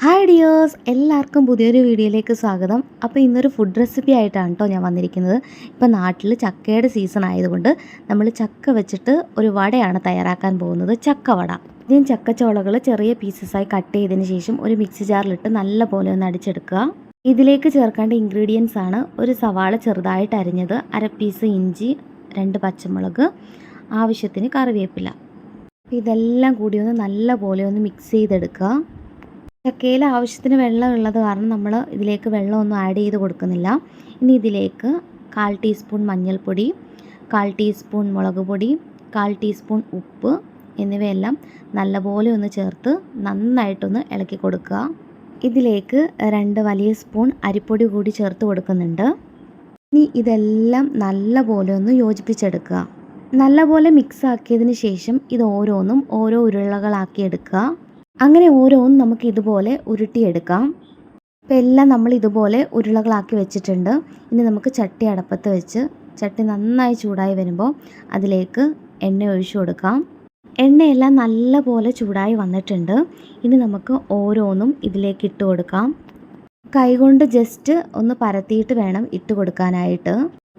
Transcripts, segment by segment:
Hi dears, എല്ലാവർക്കും പുതിയൊരു വീഡിയോയിലേക്ക് സ്വാഗതം. അപ്പോൾ ഇന്നൊരു ഫുഡ് റെസിപ്പി ആയിട്ടാണ് കേട്ടോ ഞാൻ വന്നിരിക്കുന്നത്. ഇപ്പോൾ നാട്ടിൽ ചക്കയുടെ സീസൺ ആയതുകൊണ്ട് നമ്മൾ ചക്ക വെച്ചിട്ട് ഒരു വടയാണ് തയ്യാറാക്കാൻ പോകുന്നത്, ചക്കവട. ഞാൻ ചക്കച്ചോളകൾ ചെറിയ പീസസായി കട്ട് ചെയ്തതിന് ശേഷം ഒരു മിക്സി ജാറിലിട്ട് നല്ല പോലെ ഒന്ന് അടിച്ചെടുക്കുക. ഇതിലേക്ക് ചേർക്കേണ്ട ഇൻഗ്രീഡിയൻസ് ആണ്: ഒരു സവാള ചെറുതായിട്ട് അരിഞ്ഞത്, അര പീസ് ഇഞ്ചി, 2 പച്ചമുളക്, ആവശ്യത്തിന് കറിവേപ്പില. ഇതെല്ലാം കൂടി ഒന്ന് നല്ല പോലെ ഒന്ന് മിക്സ് ചെയ്തെടുക്കുക. ചക്കയിൽ ആവശ്യത്തിന് വെള്ളം ഉള്ളത് കാരണം നമ്മൾ ഇതിലേക്ക് വെള്ളമൊന്നും ആഡ് ചെയ്ത് കൊടുക്കുന്നില്ല. ഇനി ഇതിലേക്ക് 1/4 ടീസ്പൂൺ മഞ്ഞൾപ്പൊടി, 1/4 ടീസ്പൂൺ മുളക് പൊടി, 1/4 ടീസ്പൂൺ ഉപ്പ് എന്നിവയെല്ലാം നല്ലപോലെ ഒന്ന് ചേർത്ത് നന്നായിട്ടൊന്ന് ഇളക്കി കൊടുക്കുക. ഇതിലേക്ക് 2 വലിയ സ്പൂൺ അരിപ്പൊടി കൂടി ചേർത്ത് കൊടുക്കുന്നുണ്ട്. ഇനി ഇതെല്ലാം നല്ലപോലെ ഒന്ന് യോജിപ്പിച്ചെടുക്കുക. നല്ലപോലെ മിക്സ് ആക്കിയതിന് ശേഷം ഇത് ഓരോന്നും ഓരോ ഉരുളകളാക്കി എടുക്കുക. അങ്ങനെ ഓരോന്നും നമുക്ക് ഇതുപോലെ ഉരുട്ടിയെടുക്കാം. അപ്പോൾ എല്ലാം നമ്മൾ ഇതുപോലെ ഉരുളകളാക്കി വെച്ചിട്ടുണ്ട്. ഇനി നമുക്ക് ചട്ടി അടപ്പത്ത് വെച്ച് ചട്ടി നന്നായി ചൂടായി വരുമ്പോൾ അതിലേക്ക് എണ്ണ ഒഴിച്ചു കൊടുക്കാം. എണ്ണയെല്ലാം നല്ല പോലെ ചൂടായി വന്നിട്ടുണ്ട്. ഇനി നമുക്ക് ഓരോന്നും ഇതിലേക്ക് ഇട്ട് കൊടുക്കാം. കൈകൊണ്ട് ജസ്റ്റ് ഒന്ന് പരത്തിയിട്ട് വേണം ഇട്ട് കൊടുക്കാനായിട്ട്.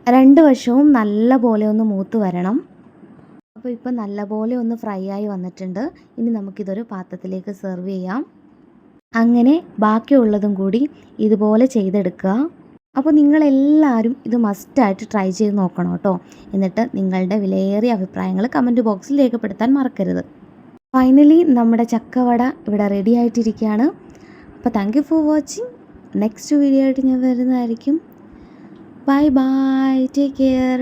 2 വശവും നല്ല പോലെ ഒന്ന് മൂത്ത് വരണം. അപ്പോൾ ഇപ്പോൾ നല്ലപോലെ ഒന്ന് ഫ്രൈ ആയി വന്നിട്ടുണ്ട്. ഇനി നമുക്കിതൊരു പാത്രത്തിലേക്ക് സെർവ് ചെയ്യാം. അങ്ങനെ ബാക്കിയുള്ളതും കൂടി ഇതുപോലെ ചെയ്തെടുക്കുക. അപ്പോൾ നിങ്ങളെല്ലാവരും ഇത് മസ്റ്റായിട്ട് ട്രൈ ചെയ്ത് നോക്കണം കേട്ടോ. എന്നിട്ട് നിങ്ങളുടെ വിലയേറിയ അഭിപ്രായങ്ങൾ കമൻറ്റ് ബോക്സിൽ രേഖപ്പെടുത്താൻ മറക്കരുത്. ഫൈനലി നമ്മുടെ ചക്കവട ഇവിടെ റെഡി ആയിട്ടിരിക്കുകയാണ്. അപ്പോൾ thank you for watching. Next video ആയിട്ട് ഞാൻ വരുന്നതായിരിക്കും. Bye bye, take care.